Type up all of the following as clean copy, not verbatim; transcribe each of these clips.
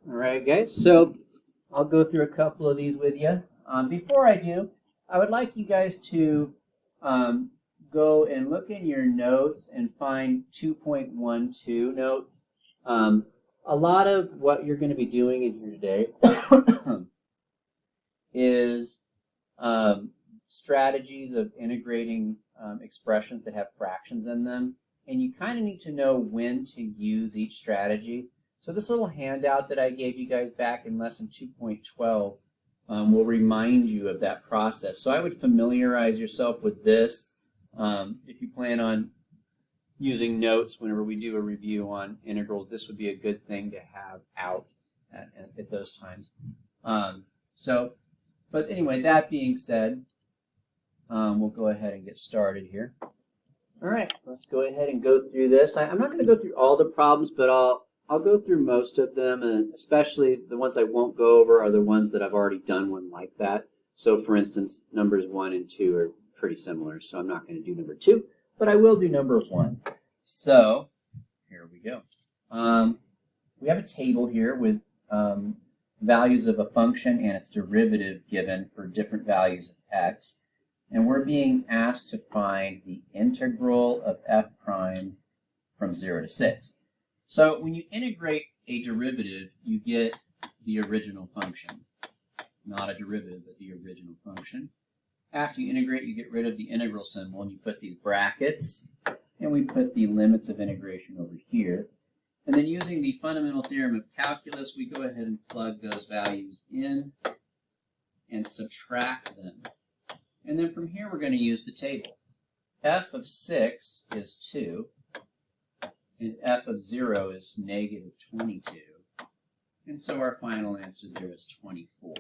All right, guys, so I'll go through a couple of these with you. Before I do, I would like you guys to um, go and look in your notes and find 2.12 notes. A lot of what you're going to be doing in here today is strategies of integrating expressions that have fractions in them, and you kind of need to know when to use each strategy. So this little handout that I gave you guys back in lesson 2.12 will remind you of that process. So I would familiarize yourself with this if you plan on using notes whenever we do a review on integrals. This would be a good thing to have out at those times. But anyway, that being said, we'll go ahead and get started here. All right, let's go ahead and go through this. I'm not going to go through all the problems, but I'll go through most of them, and especially the ones I won't go over are the ones that I've already done one like that. So for instance, numbers 1 and 2 are pretty similar, so I'm not going to do number 2, but I will do number 1. So here we go. We have a table here with values of a function and its derivative given for different values of x. And we're being asked to find the integral of f prime from 0 to 6. So when you integrate a derivative, you get the original function. Not a derivative, but the original function. After you integrate, you get rid of the integral symbol, and you put these brackets, and we put the limits of integration over here. And then using the fundamental theorem of calculus, we go ahead and plug those values in and subtract them. And then from here, we're going to use the table. F of 6 is 2, and f of 0 is negative 22. And so our final answer there is 24.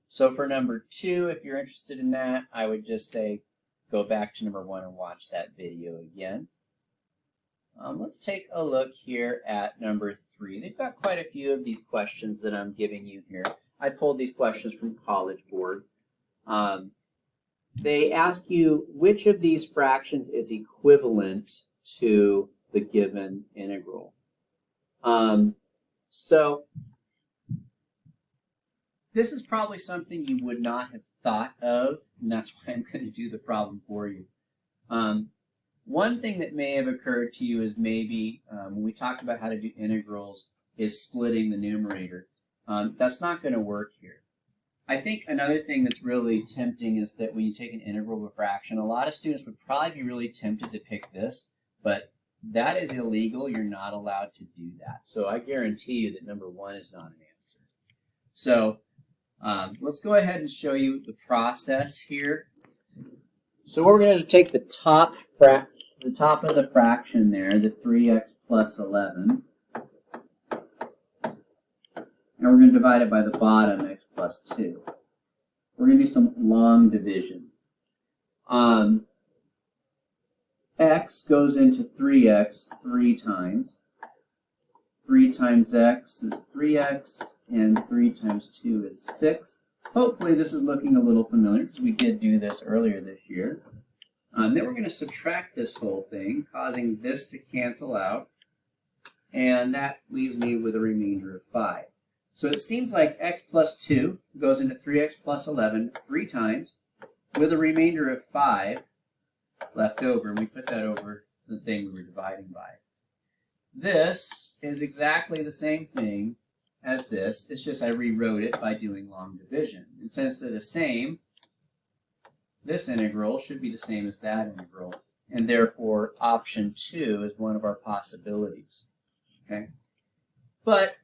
So for number 2, if you're interested in that, I would just say go back to number 1 and watch that video again. Let's take a look here at number 3. They've got quite a few of these questions that I'm giving you here. I pulled these questions from College Board. They ask you which of these fractions is equivalent to the given integral. So this is probably something you would not have thought of, and that's why I'm going to do the problem for you. One thing that may have occurred to you is maybe when we talked about how to do integrals is splitting the numerator. That's not going to work here. I think another thing that's really tempting is that when you take an integral of a fraction, a lot of students would probably be really tempted to pick this, but that is illegal. You're not allowed to do that. So I guarantee you that number 1 is not an answer. So let's go ahead and show you the process here. So what we're going to do is take the top of the fraction there, the 3x plus 11, and we're going to divide it by the bottom, x plus 2. We're going to do some long division. X goes into 3x 3 times. 3 times x is 3x, and 3 times 2 is 6. Hopefully this is looking a little familiar because we did do this earlier this year. Then we're going to subtract this whole thing, causing this to cancel out, and that leaves me with a remainder of 5. So it seems like x plus 2 goes into 3x plus 11 3 times, with a remainder of 5 left over, and we put that over the thing we were dividing by. This is exactly the same thing as this. It's just I rewrote it by doing long division. And since they're the same, this integral should be the same as that integral, and therefore option 2 is one of our possibilities. Okay? But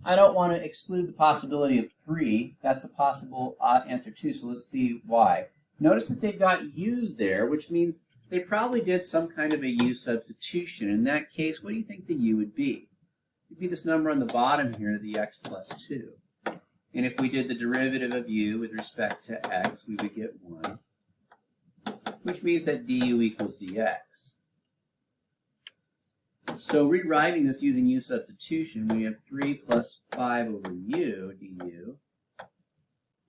I don't want to exclude the possibility of 3. That's a possible answer too, so let's see why. Notice that they've got u's there, which means they probably did some kind of a u substitution. In that case, what do you think the u would be? It would be this number on the bottom here, the x plus 2. And if we did the derivative of u with respect to x, we would get 1, which means that du equals dx. So rewriting this using u substitution, we have 3 plus 5 over u du.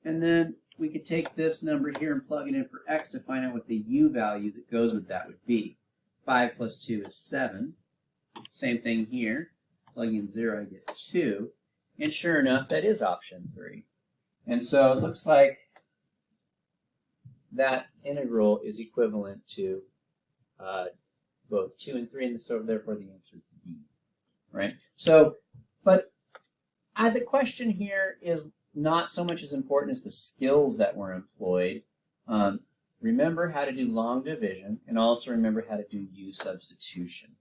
And then we could take this number here and plug it in for x to find out what the u value that goes with that would be. 5 plus 2 is 7. Same thing here. Plugging in 0, I get 2. And sure enough, that is option 3. And so it looks like that integral is equivalent to both 2 and 3, and so therefore the answer is D. Right? So, but the question here is not so much as important as the skills that were employed. Remember how to do long division, and also remember how to do U substitution.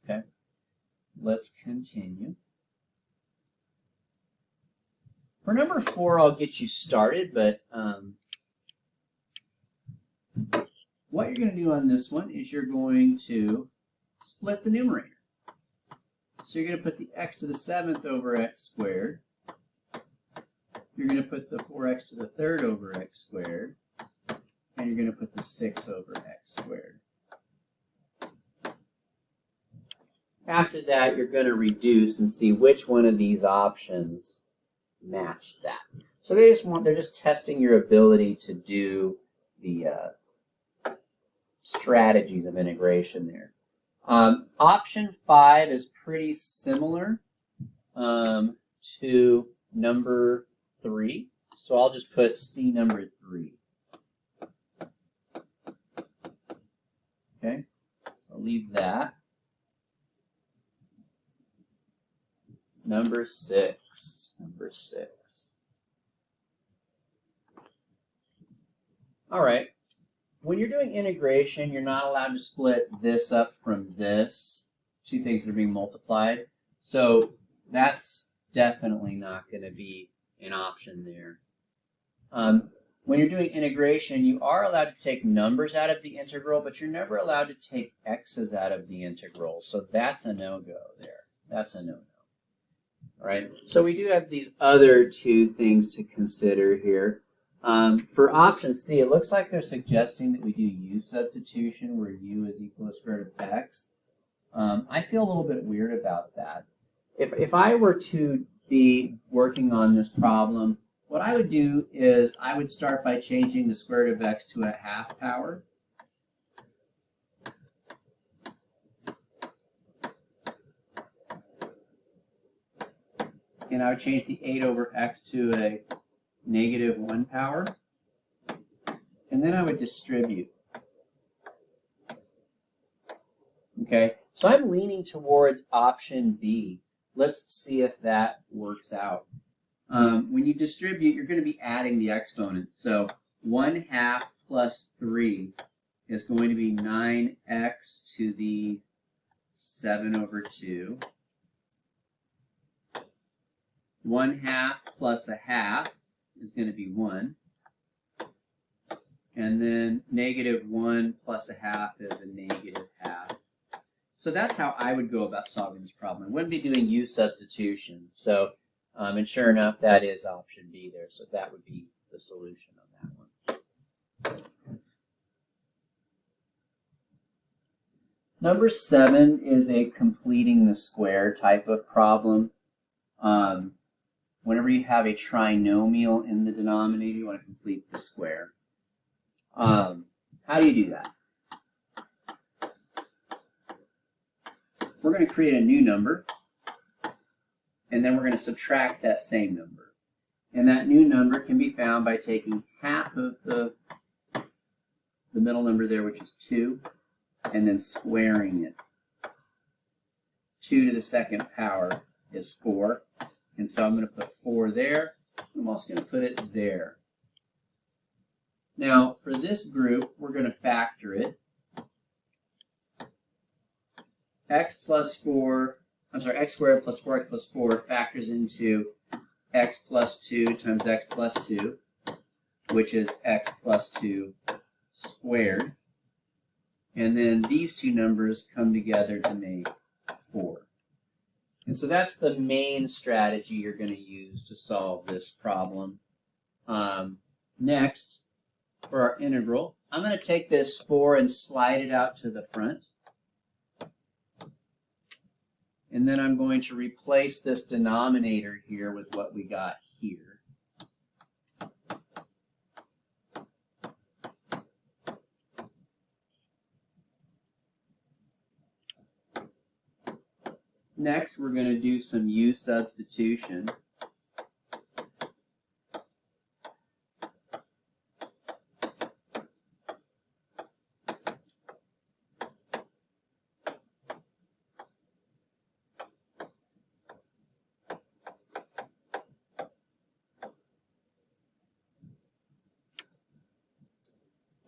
Okay? Let's continue. For number 4, I'll get you started, but what you're going to do on this one is you're going to split the numerator. So you're going to put the x to the 7th over x squared. You're going to put the 4x to the 3rd over x squared. And you're going to put the 6 over x squared. After that, you're going to reduce and see which one of these options match that. So they're just testing your ability to do the strategies of integration there. Option 5 is pretty similar to number 3. So I'll just put C number 3. Okay, so I'll leave that. Number 6. All right. When you're doing integration, you're not allowed to split this up from this. Two things that are being multiplied. So that's definitely not going to be an option there. When you're doing integration, you are allowed to take numbers out of the integral, but you're never allowed to take x's out of the integral. So that's a no-go there. That's a no-no. All right. So we do have these other two things to consider here. For option C, it looks like they're suggesting that we do U substitution, where U is equal to square root of x. I feel a little bit weird about that. If I were to be working on this problem, what I would do is I would start by changing the square root of x to a half power. And I would change the 8 over x to a negative 1 power. And then I would distribute. Okay, so I'm leaning towards option B. Let's see if that works out. When you distribute, you're going to be adding the exponents. So 1/2 plus 3 is going to be 9x to the 7 over 2. 1/2 plus a half is going to be 1. And then negative 1 plus a half is a negative half. So that's how I would go about solving this problem. I wouldn't be doing U substitution. So, and sure enough, that is option B there. So that would be the solution on that one. Number 7 is a completing the square type of problem. Whenever you have a trinomial in the denominator, you want to complete the square. How do you do that? We're going to create a new number, and then we're going to subtract that same number. And that new number can be found by taking half of the middle number there, which is 2, and then squaring it. 2 to the 2nd power is 4. And so I'm going to put 4 there. I'm also going to put it there. Now, for this group, we're going to factor it. X squared plus 4x plus 4 factors into x plus 2 times x plus 2, which is x plus 2 squared. And then these two numbers come together to make 4. And so that's the main strategy you're going to use to solve this problem. Next, for our integral, I'm going to take this 4 and slide it out to the front. And then I'm going to replace this denominator here with what we got here. Next, we're going to do some u substitution.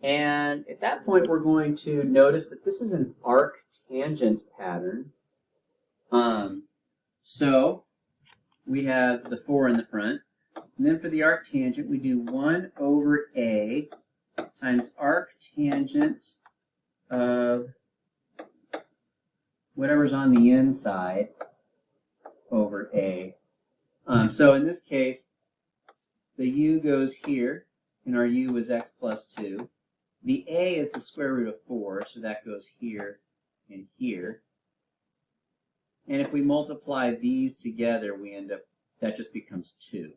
And at that point, we're going to notice that this is an arc-tangent pattern. So we have the 4 in the front. And then for the arctangent, we do 1 over a times arctangent of whatever's on the inside over a. So in this case, the u goes here, and our u was x plus 2. The a is the square root of 4, so that goes here and here. And if we multiply these together, we end up, that just becomes 2.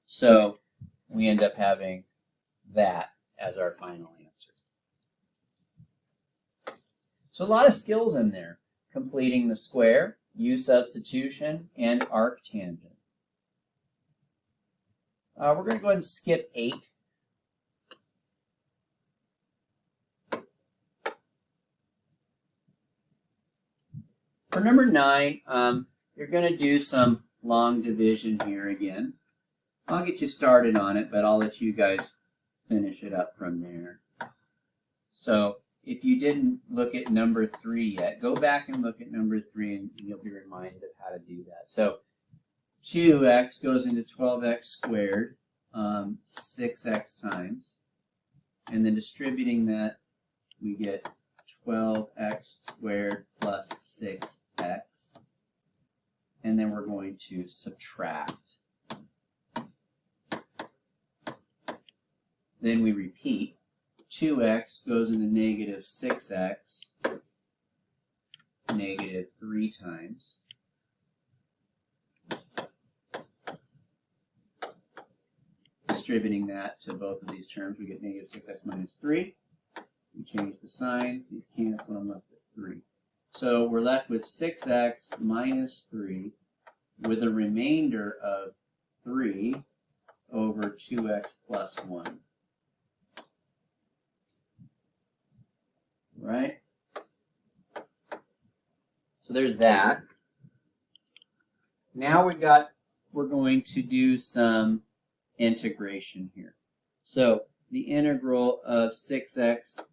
So we end up having that as our final answer. So a lot of skills in there. Completing the square, u substitution, and arctangent. We're going to go ahead and skip 8. For number 9, you're going to do some long division here again. I'll get you started on it, but I'll let you guys finish it up from there. So if you didn't look at number 3 yet, go back and look at number 3 and you'll be reminded of how to do that. So 2x goes into 12x squared 6x times. And then distributing that, we get 12x squared plus 6x. And then we're going to subtract. Then we repeat. 2x goes into negative 6x, negative 3 times. Distributing that to both of these terms, we get negative 6x minus 3. We change the signs. These cancel. I'm left with 3. So we're left with 6x minus 3 with a remainder of 3 over 2x plus 1. Right? So there's that. Now we're going to do some integration here. So the integral of 6x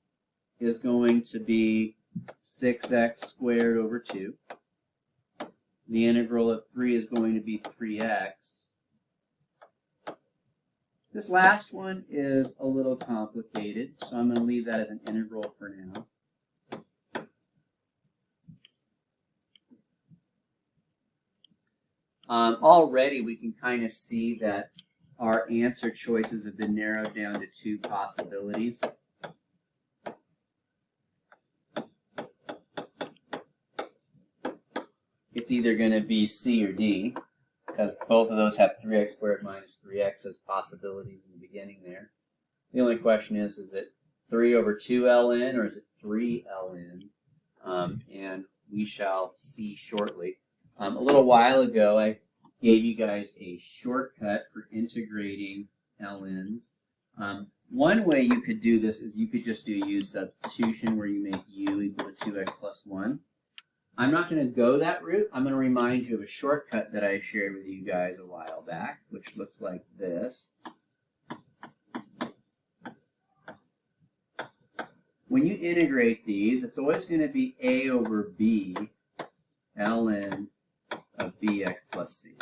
is going to be 6x squared over 2. The integral of 3 is going to be 3x. This last one is a little complicated, so I'm going to leave that as an integral for now. Already we can kind of see that our answer choices have been narrowed down to 2 possibilities. It's either going to be C or D, because both of those have 3x squared minus 3x as possibilities in the beginning there. The only question is it 3 over 2 ln or is it 3 ln? And we shall see shortly. A little while ago, I gave you guys a shortcut for integrating ln's. One way you could do this is you could just do u substitution, where you make u equal to 2x plus 1. I'm not going to go that route. I'm going to remind you of a shortcut that I shared with you guys a while back, which looks like this. When you integrate these, it's always going to be a over b ln of bx plus c.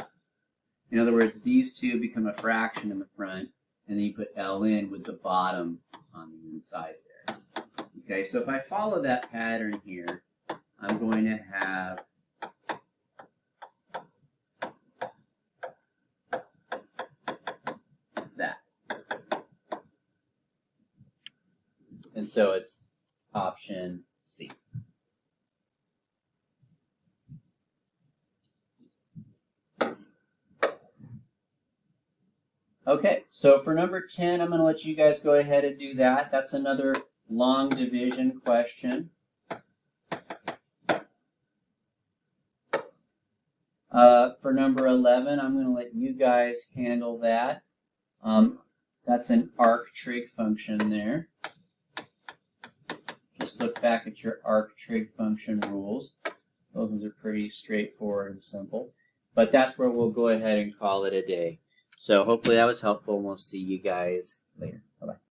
In other words, these two become a fraction in the front, and then you put ln with the bottom on the inside there. Okay, so if I follow that pattern here, I'm going to have that. And so it's option C. Okay, so for number 10, I'm going to let you guys go ahead and do that. That's another long division question. For number 11, I'm going to let you guys handle that. That's an arc-trig function there. Just look back at your arc-trig function rules. Those ones are pretty straightforward and simple. But that's where we'll go ahead and call it a day. So hopefully that was helpful, and we'll see you guys later. Bye-bye.